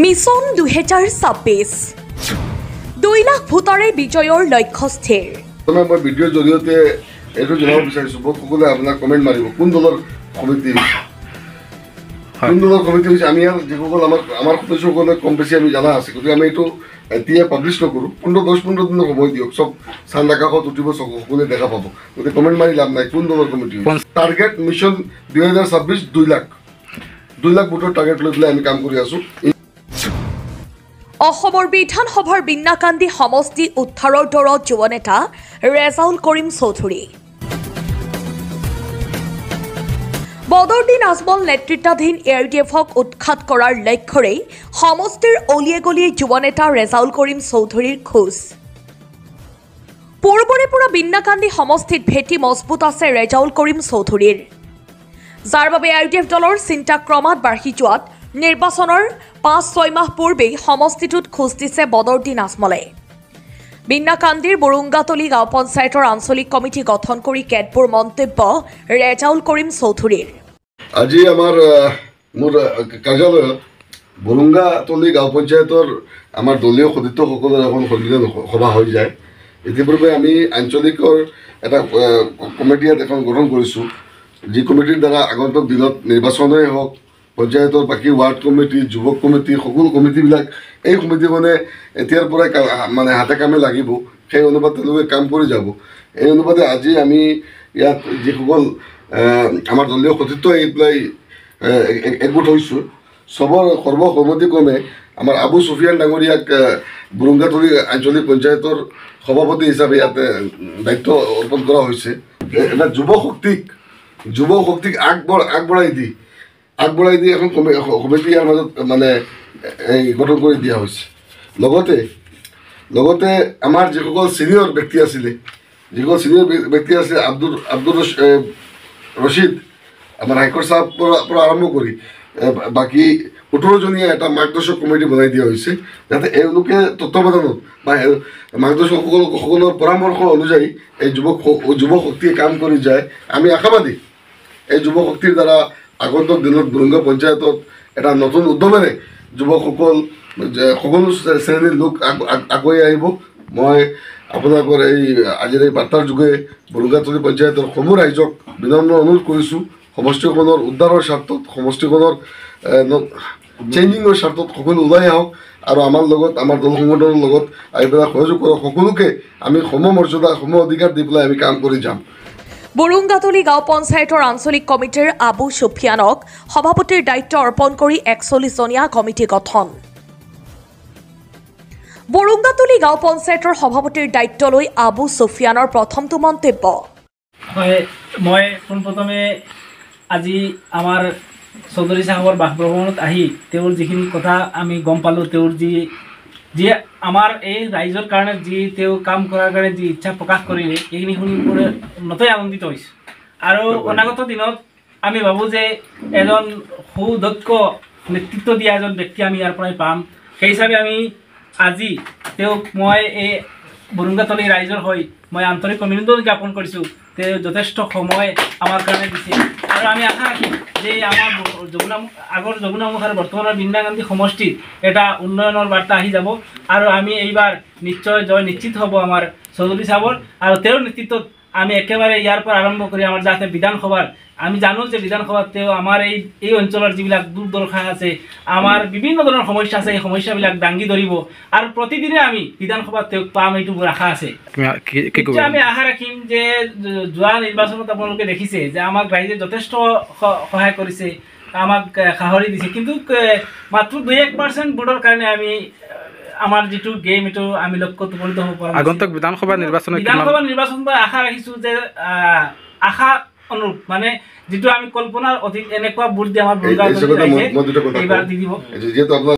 Mission 2026 2 lakh ভোটাৰে বিজয়ৰ লক্ষ্য স্থিৰ। মই ভিডিঅ'ৰ জৰিয়তে এইটো জনাব বিচাৰিছোঁ, সকলোৱে আপোনাক কমেণ্ট মাৰিব কোন দলৰ কমিটি হৈছে, কোন দলৰ কমিটি হৈছে। আমি যিসকল আমাৰ সদস্যসকলে কম বেছি আমি জনা আছে, গতিকে আমি এইটো এতিয়া পাব্লিছ নকৰোঁ। 10-15 দিনৰ সময় দিয়ক, চব চান আকাশত উঠিব, সকলোৱে দেখা পাব। গতিকে কমেণ্ট মাৰি লাভ নাই কোন দলৰ কমিটি হৈছে। টাৰ্গেট মিছন 2026 2 লাখ ভোটৰ টাৰ্গেট লৈ পেলাই আমি কাম কৰি আছোঁ। অসমৰ বিধানসভাৰ বিন্নাকান্দি সমষ্টি উদ্ধাৰৰ দৌৰত যুৱ নেতা ৰেজাউল কৰিম চৌধুৰী। বদৰুদ্দিন আজমল নেতৃত্বাধীন ARDFক উৎখাত কৰাৰ লক্ষ্যৰে সমষ্টিৰ অলিয়ে গলিয়ে যুৱ নেতা ৰেজাউল কৰিম চৌধুৰীৰ খোজ। পূৰ্বৰে পৰা বিন্নাকান্দি সমষ্টিত ভেটি মজবুত আছে ৰেজাউল কৰিম চৌধুৰীৰ, যাৰ বাবে ARDF দলৰ চিন্তা ক্ৰমাৎ বাঢ়ি যোৱাত নিৰ্বাচনৰ 5-6 মাহ পূৰ্বেই সমষ্টিটোত খোজ দিছে বদৰুদ্দিন আজমলে। বিন্নাকান্দিৰ বৰুংগাতলি গাঁও পঞ্চায়তৰ আঞ্চলিক কমিটি গঠন কৰি কেতবোৰ মন্তব্য ৰেজাউল কৰিম চৌধুৰীৰ। আজি আমাৰ মোৰ কাৰ্যালয়ত বৰুংগাতলি গাঁও পঞ্চায়তৰ আমাৰ দলীয় সদস্যসকলৰ এখন সন্মিলন সভা হৈ যায়। ইতিপূৰ্বে আমি আঞ্চলিকৰ এটা কমিটি এখন গঠন কৰিছোঁ, যি কমিটিৰ দ্বাৰা আগন্তুক দিনত নিৰ্বাচনেই হওক, পঞ্চায়তৰ বাকী ৱাৰ্ড কমিটি, যুৱক কমিটি, সকলো কমিটিবিলাক এই কমিটিখনে এতিয়াৰ পৰাই মানে হাতে কামে লাগিব, সেই অনুপাতে তেওঁলোকে কাম কৰি যাব। এই অনুপাতে আজি আমি ইয়াত যিসকল আমাৰ দলীয় সতীৰ্থ আহি পেলাই একগোট হৈছোঁ, সৰ্বসন্মতিক্ৰমে আমাৰ আবু চুফিয়ান ডাঙৰীয়াক বৰুংগাতলি আঞ্চলিক পঞ্চায়তৰ সভাপতি হিচাপে ইয়াতে দায়িত্ব অৰ্পণ কৰা হৈছে। এটা যুৱ শক্তিক আগবঢ়াই দি এখন কমিটি ইয়াৰ মাজত মানে গঠন কৰি দিয়া হৈছে। লগতে আমাৰ যিসকল ছিনিয়ৰ ব্যক্তি আছিলে, আব্দুল ৰছিদ, আমাৰ হাইকোৰ্ট চাহাবৰ পৰা আৰম্ভ কৰি বাকী 18জনীয়া এটা মাৰ্গদৰ্শক কমিটি বনাই দিয়া হৈছে, যাতে এওঁলোকে তত্বাৱধানত বা মাৰ্গদৰ্শকসকলৰ পৰামৰ্শ অনুযায়ী এই যুৱ শক্তিয়ে কাম কৰি যায়। আমি আশাবাদী এই যুৱ শক্তিৰ দ্বাৰা আগন্তুক দিনত বৰুংগা পঞ্চায়তত এটা নতুন উদ্যমেৰে যুৱকসকল সকলো শ্ৰেণীৰ লোক আগুৱাই আহিব। মই আপোনালোকৰ আজিৰ এই বাৰ্তাৰ যোগে বৰুংগাতলি পঞ্চায়তৰ সমূহ ৰাইজক বিনম্ৰ অনুৰোধ কৰিছোঁ, সমষ্টিখনৰ উদ্ধাৰৰ স্বাৰ্থত, সমষ্টিখনৰ চেঞ্জিঙৰ স্বাৰ্থত সকলো ওলাই আহক আৰু আমাৰ লগত, আমাৰ দল সংগঠনৰ লগত আহি পেলাই সহযোগ কৰক। সকলোকে আমি সমমৰ্যাদা, সম অধিকাৰ দি পেলাই আমি কাম কৰি যাম। বৰুংগাতলি গাঁও পঞ্চায়তৰ আঞ্চলিক কমিটিৰ আবু চুফিয়ানক সভাপতিৰ দায়িত্ব অৰ্পণ কৰি 41জনীয়া কমিটি গঠন। বৰুংগাতলি গাঁও পঞ্চায়তৰ সভাপতিৰ দায়িত্ব লৈ আবু চুফিয়ানৰ প্ৰথমটো মন্তব্য। হয়, মই পোনপ্ৰথমে আজি আমাৰ চৌধুৰী চাহাবৰ বাসভৱনত আহি তেওঁৰ যিখিনি কথা আমি গম পালোঁ, তেওঁৰ যি আমাৰ এই ৰাইজৰ কাৰণে যি তেওঁ কাম কৰাৰ কাৰণে যি ইচ্ছা প্ৰকাশ কৰিলে, এইখিনি শুনি নথৈ আনন্দিত হৈছোঁ। আৰু অনাগত দিনত আমি ভাবোঁ যে এজন সুদক্ষ নেতৃত্ব দিয়া এজন ব্যক্তি আমি ইয়াৰ পৰাই পাম। সেই হিচাপে আমি আজি তেওঁক মই এই বৰুংগাতলি ৰাইজৰ হৈ মই আন্তৰিক অভিনন্দন জ্ঞাপন কৰিছোঁ। তেওঁ যথেষ্ট সময় আমাৰ কাৰণে দিছে আৰু আমি আশা ৰাখিম যে আমাৰ আগৰ যমুনামুখ আৰু বৰ্তমানৰ বিন্নাকান্দি সমষ্টিত এটা উন্নয়নৰ বাৰ্তা আহি যাব আৰু আমি এইবাৰ নিশ্চয় জয় নিশ্চিত হ'ব আমাৰ চৌধুৰী চাহাবৰ। আৰু তেওঁৰ নেতৃত্বত আমি একেবাৰে ইয়াৰ পৰা আৰম্ভ কৰি আমাৰ যাতে বিধানসভাৰ, আমি জানো যে বিধানসভাত তেওঁ আমাৰ এই অঞ্চলৰ যিবিলাক দুৰ্দশা আছে, আমাৰ বিভিন্ন ধৰণৰ সমস্যা আছে, এই সমস্যাবিলাক দাঙি ধৰিব আৰু প্ৰতিদিনে আমি বিধানসভাত তেওঁক পাম, এইটো মোৰ আশা আছে। আমি আশা ৰাখিম যে যোৱা নিৰ্বাচনত আপোনালোকে দেখিছে যে আমাক ৰাইজে যথেষ্ট সহায় কৰিছে, আমাক সাহৰি দিছে, কিন্তু মাত্ৰ 2-1% ভোটৰ কাৰণে আমি আমাৰ যিটো গেম এইটো আমি লক্ষ্যত উপনীত হ'ব পাৰোঁ। আগন্তুক বিধানসভা নিৰ্বাচন আশা ৰাখিছোঁ যে আশা অনুৰূপ, মানে যিটো আমি কল্পনাৰ অধিক এনেকুৱা ভোট দিয়ে আমাৰ এইবাৰ দি দিব।